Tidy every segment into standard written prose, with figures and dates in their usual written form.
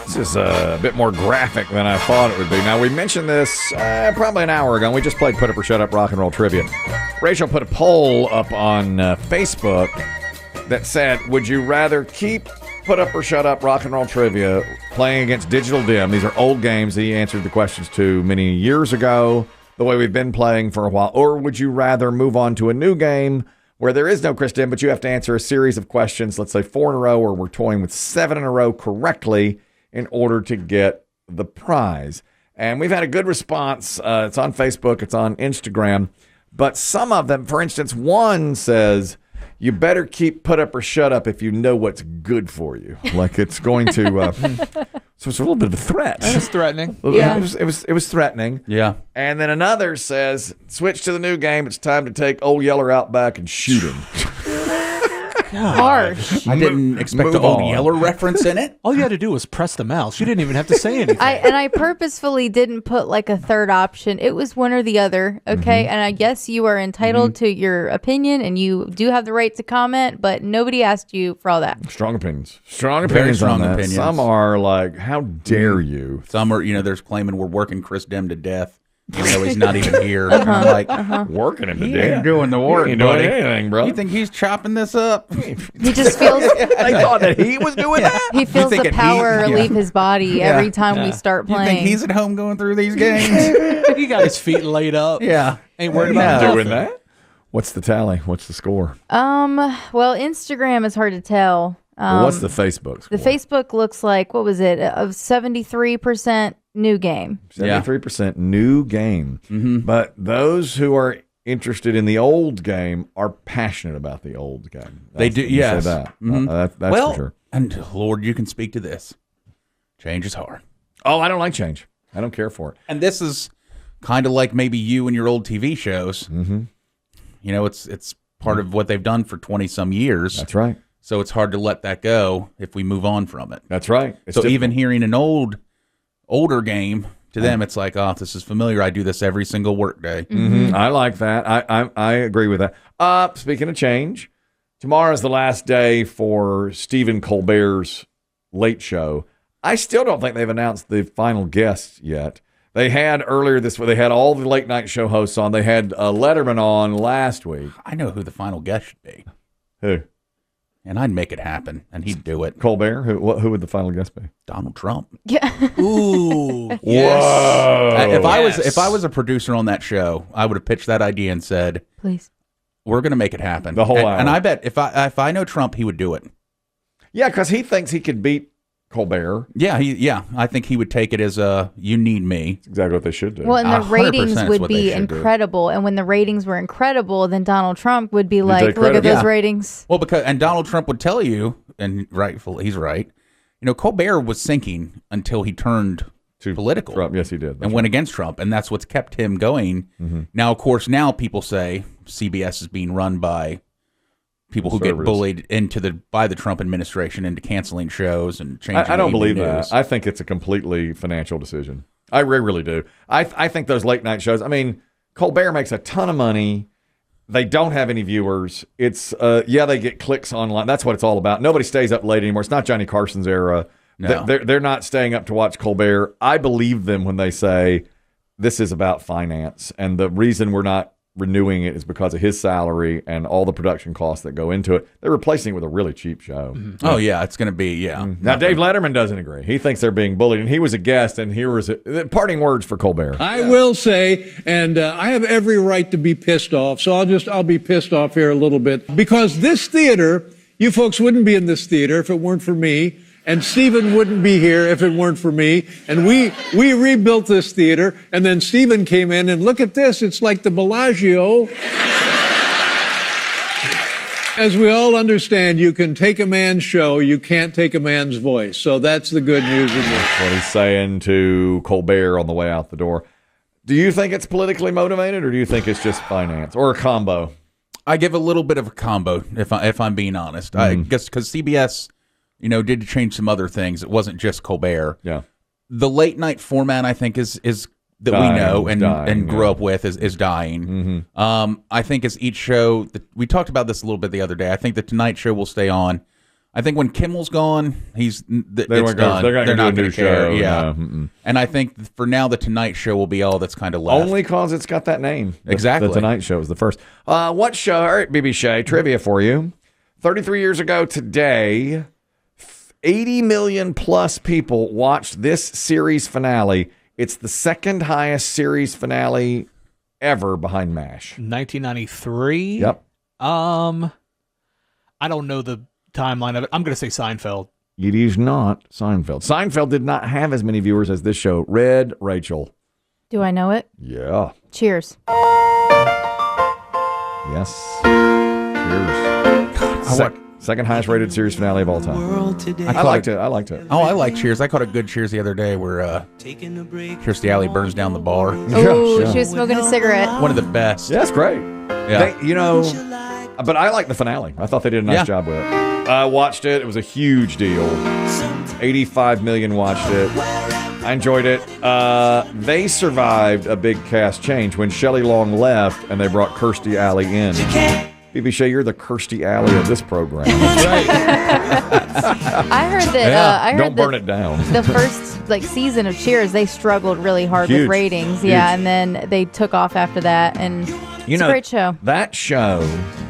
This is a bit more graphic than I thought it would be. Now, we mentioned this probably an hour ago. We just played Put Up or Shut Up Rock and Roll Trivia. Rachel put a poll up on Facebook that said, would you rather keep Put Up or Shut Up Rock and Roll Trivia playing against Digital Demm? These are old games that he answered the questions to many years ago, the way we've been playing for a while. Or would you rather move on to a new game where there is no Chris Demm, but you have to answer a series of questions, let's say 4 in a row, or we're toying with 7 in a row correctly in order to get the prize. And we've had a good response. It's on Facebook. It's on Instagram. But some of them, for instance, one says, you better keep Put Up or Shut Up if you know what's good for you. Like it's going to... so it's a little bit of a threat. It was threatening. Yeah. It was threatening. Yeah. And then another says, switch to the new game. It's time to take Old Yeller out back and shoot him. Harsh. I didn't expect an Old Yeller reference in it. All you had to do was press the mouse. You didn't even have to say anything. I purposefully didn't put like a third option. It was one or the other, okay? And I guess you are entitled to your opinion, and you do have the right to comment, but nobody asked you for all that. Strong opinions. Strong opinions. Very strong on that. opinions. Some are like, how dare you? Some are, there's claiming we're working Chris Demm to death. Even though he's not even here. And I'm like, working him to he death. ain't doing the work, He ain't doing buddy. anything, bro. You think he's chopping this up? He just feels I thought that he was doing that. he feels the thinking power he- leave his body every time we start You playing. think he's at home going through these games? He got his feet laid up. Yeah. Ain't worried about Doing nothing. that? What's the tally? What's the score? Well, Instagram is hard to tell. What's the Facebook score? The Facebook looks like, what was it? Of 73% new game. 73% new game. But those who are interested in the old game are passionate about the old game. They do, Let me say yes. that. That's Well, for sure. and Lord, you can speak to this. Change is hard. Oh, I don't like change. I don't care for it. And this is kind of like maybe you and your old TV shows. It's part of what they've done for 20-some years. That's right. So it's hard to let that go if we move on from it. That's right. It's So difficult. even hearing an older game, to them it's like, oh, this is familiar. I do this every single work day. I like that. I agree with that. Speaking of change, tomorrow's the last day for Stephen Colbert's Late Show. I still don't think they've announced the final guests yet. They had earlier this week, they had all the late night show hosts on. They had Letterman on last week. I know who the final guest should be. Who? And I'd make it happen, and he'd do it. Colbert? Who would the final guest be? Donald Trump. Yeah. Ooh. Whoa. If I was a producer on that show, I would have pitched that idea and said, Please. we're going to make it happen. The whole hour. And I bet if I know Trump, he would do it. Yeah, because he thinks he could beat Colbert. Yeah, I think he would take it as a you need me. That's exactly what they should do. Well, and the 100% ratings is would what be they should do. incredible. And when the ratings were incredible, then Donald Trump would be like, take look at credit. those Yeah. ratings. Well, and Donald Trump would tell you, and rightfully, he's right. Colbert was sinking until he turned To political. Trump. Yes, he did. That's And went against Trump, and that's what's kept him going. Now, of course, now people say CBS is being run by people who get Conservatives. bullied by the Trump administration into canceling shows and changing. I don't the believe evening that. news. I think it's a completely financial decision. I really do. I think those late night shows, I mean, Colbert makes a ton of money. They don't have any viewers. It's, they get clicks online. That's what it's all about. Nobody stays up late anymore. It's not Johnny Carson's era. No. They're not staying up to watch Colbert. I believe them when they say this is about finance. And the reason we're not renewing it is because of his salary and all the production costs that go into it. They're replacing it with a really cheap show. Oh, yeah, it's going to be, yeah. Now, Dave Letterman doesn't agree. He thinks they're being bullied, and he was a guest, and here was parting words for Colbert. I will say, and I have every right to be pissed off, so I'll be pissed off here a little bit, because this theater, you folks wouldn't be in this theater if it weren't for me, and Stephen wouldn't be here if it weren't for me, and we rebuilt this theater, and then Stephen came in, and look at this, it's like the Bellagio. As we all understand, you can take a man's show, you can't take a man's voice. So that's the good news in this. That's what he's saying to Colbert on the way out the door. Do you think it's politically motivated, or do you think it's just finance, or a combo? I give a little bit of a combo, if I'm being honest. I guess because CBS, did change some other things. It wasn't just Colbert. Yeah. The late night format, I think, is that Dying, we know and dying, grew yeah. up with is dying. I think as each show, we talked about this a little bit the other day. I think the Tonight Show will stay on. I think when Kimmel's gone, it's done. They're not going do a new to care. show. Yeah, No. and I think for now, the Tonight Show will be all that's kind of left. Only because it's got that name. Exactly. The Tonight Show is the first. What show? All right, BB Shea, trivia for you. 33 years ago today, 80 million plus people watched this series finale. It's the second highest series finale ever behind MASH. 1993. Yep. I don't know the timeline of it. I'm going to say Seinfeld. It is not Seinfeld. Seinfeld did not have as many viewers as this show. Red Rachel. Do I know it? Yeah. Cheers. Yes. Cheers. Second highest rated series finale of all time. I liked it. Oh, I like Cheers. I caught a good Cheers the other day where Kirstie Alley burns down the bar. Oh, Yeah. she was smoking a cigarette. One of the best. Yeah, it's great. Yeah. But I like the finale. I thought they did a nice Yeah. job with it. I watched it. It was a huge deal. 85 million watched it. I enjoyed it. They survived a big cast change when Shelley Long left and they brought Kirstie Alley in. BB Shea, you're the Kirstie Alley of this program. I heard that. Don't burn it down. The first season of Cheers, they struggled really hard Huge. with ratings. Huge. Yeah, and then they took off after that, and it's a great show. That show,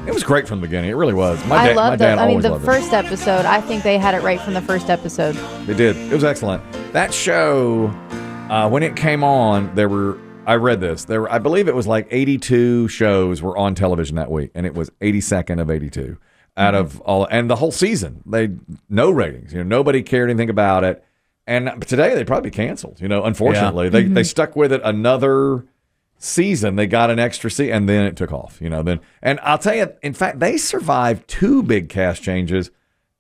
it was great from the beginning. It really was. I My loved dad it. I mean, always the loved first episode, I think they had it right from the first episode. They did. It was excellent. That show, when it came on, I read this. I believe it was like 82 shows were on television that week, and it was 82nd of 82 out of all, and the whole season. No ratings. Nobody cared anything about it. And today they'd probably be canceled. Unfortunately, they stuck with it another season. They got an extra season, and then it took off. And I'll tell you, in fact, they survived 2 big cast changes.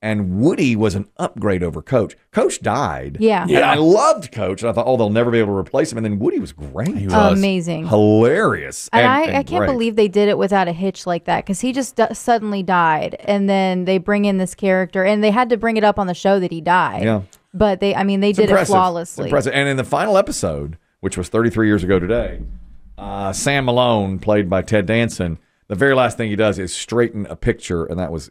And Woody was an upgrade over Coach. Coach died. Yeah. And I loved Coach. And I thought, they'll never be able to replace him. And then Woody was great. He was amazing. Hilarious. And I can't great. believe they did it without a hitch like that, because he just suddenly died. And then they bring in this character, and they had to bring it up on the show that he died. Yeah. But they did it flawlessly. It's impressive. And in the final episode, which was 33 years ago today, Sam Malone, played by Ted Danson, the very last thing he does is straighten a picture. And it was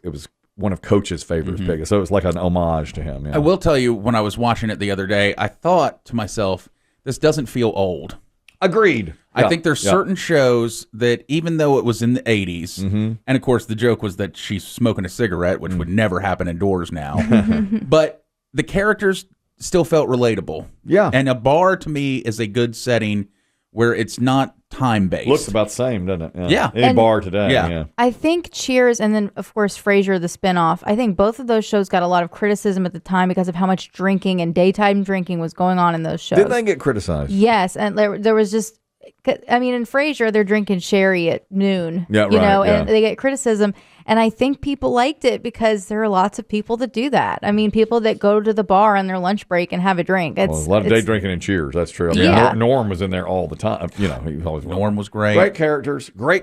one of Coach's favorites. So it was like an homage to him. Yeah. I will tell you, when I was watching it the other day, I thought to myself, this doesn't feel old. Agreed. I think there's certain shows that, even though it was in the 80s, and of course the joke was that she's smoking a cigarette, which would never happen indoors now, but the characters still felt relatable. Yeah. And a bar, to me, is a good setting where it's not time-based. Looks about the same, doesn't it? Yeah. Any bar today. Yeah. Yeah. I think Cheers, and then of course Frasier, the spinoff, I think both of those shows got a lot of criticism at the time because of how much drinking and daytime drinking was going on in those shows. Did they get criticized? Yes, and there was just, I mean, in Frasier, they're drinking sherry at noon. Yeah, you right, know, yeah. and they get criticism. And I think people liked it because there are lots of people that do that. I mean, people that go to the bar on their lunch break and have a drink. Well, a lot of day drinking and Cheers. That's true. I mean, Yeah. Norm was in there all the time. He was always Norm was great. Great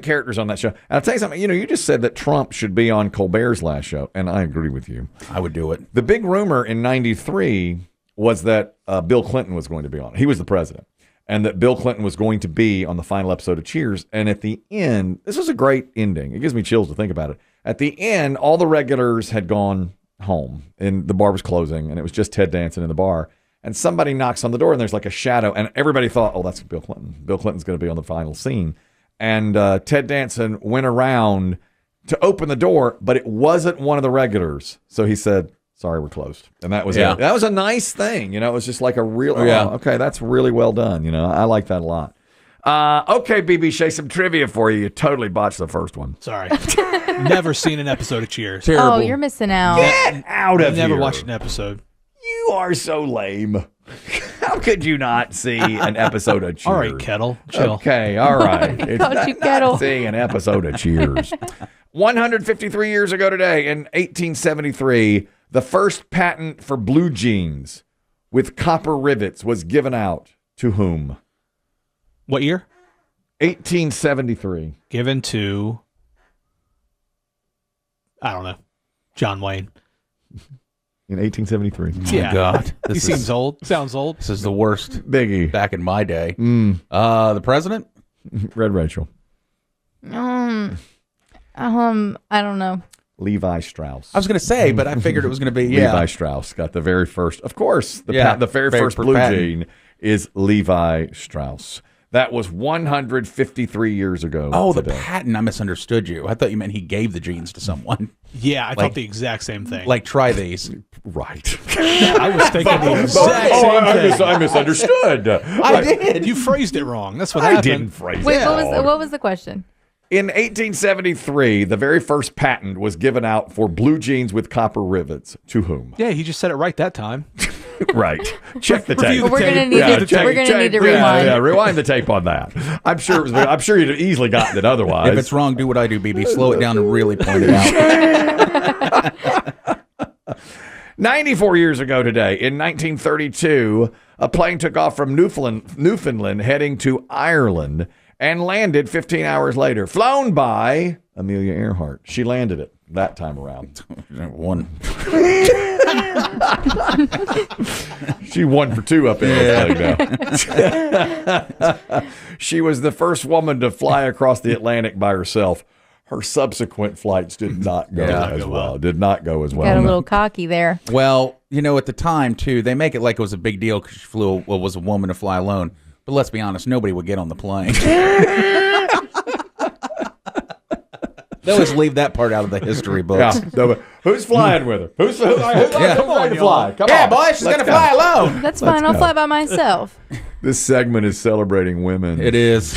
characters on that show. And I'll tell you something. You just said that Trump should be on Colbert's last show, and I agree with you. I would do it. The big rumor in '93 was that Bill Clinton was going to be on it. He was the president. And that Bill Clinton was going to be on the final episode of Cheers. And at the end, this was a great ending. It gives me chills to think about it. At the end, all the regulars had gone home, and the bar was closing, and it was just Ted Danson in the bar. And somebody knocks on the door, and there's like a shadow, and everybody thought, that's Bill Clinton. Bill Clinton's going to be on the final scene. And Ted Danson went around to open the door, but it wasn't one of the regulars. So he said, sorry, we're closed. And that was it. That was a nice thing. It was just like a real, okay, that's really well done. I like that a lot. Okay, BB Shea, some trivia for you. You totally botched the first one. Sorry. Never seen an episode of Cheers. Oh, you're missing out. Get out of here. Never watched an episode. You are so lame. How could you not see an episode of Cheers? All right, Kettle. Chill. Okay, all right. It's Called you not Kettle. seeing an episode of Cheers. 153 years ago today, in 1873, the first patent for blue jeans with copper rivets was given out to whom? What year? 1873. Given to, I don't know, John Wayne. In 1873. Yeah. God. He seems old. Sounds old. This is the worst Biggie. back in my day. The president? Red Rachel. I don't know. Levi Strauss. I was going to say, but I figured it was going to be Levi Strauss got the very first. Of course, the very first blue patent. jean is Levi Strauss. That was 153 years ago. Oh, today. the patent. I misunderstood you. I thought you meant he gave the jeans to someone. Yeah, I thought the exact same thing. Like, try these. Right. I was thinking the exact same thing. I misunderstood. I did. You phrased it wrong. That's what I happened. didn't phrase Wait, it. what was the question? In 1873, the very first patent was given out for blue jeans with copper rivets. To whom? Yeah, he just said it right that time. Right. Check the tape. We're gonna need to rewind. Yeah, rewind the tape on that. I'm sure you'd have easily gotten it otherwise. If it's wrong, do what I do, BB. Slow it down and really point it out. 94 years ago today, in 1932, a plane took off from Newfoundland heading to Ireland and landed 15 hours later, flown by Amelia Earhart. She landed it that time around. One. She 1 for 2 up in this thing now. She was the first woman to fly across the Atlantic by herself. Her subsequent flights did not go as well. Did not go as well. Got a little cocky there. Well, at the time, too, they make it like it was a big deal because she was a woman to fly alone. But let's be honest, nobody would get on the plane. They always leave that part out of the history books. Yeah. No, but who's flying with her? Who's ready to fly? Come on. Boy, she's going to fly alone. That's fine. I'll fly by myself. This segment is celebrating women. It is.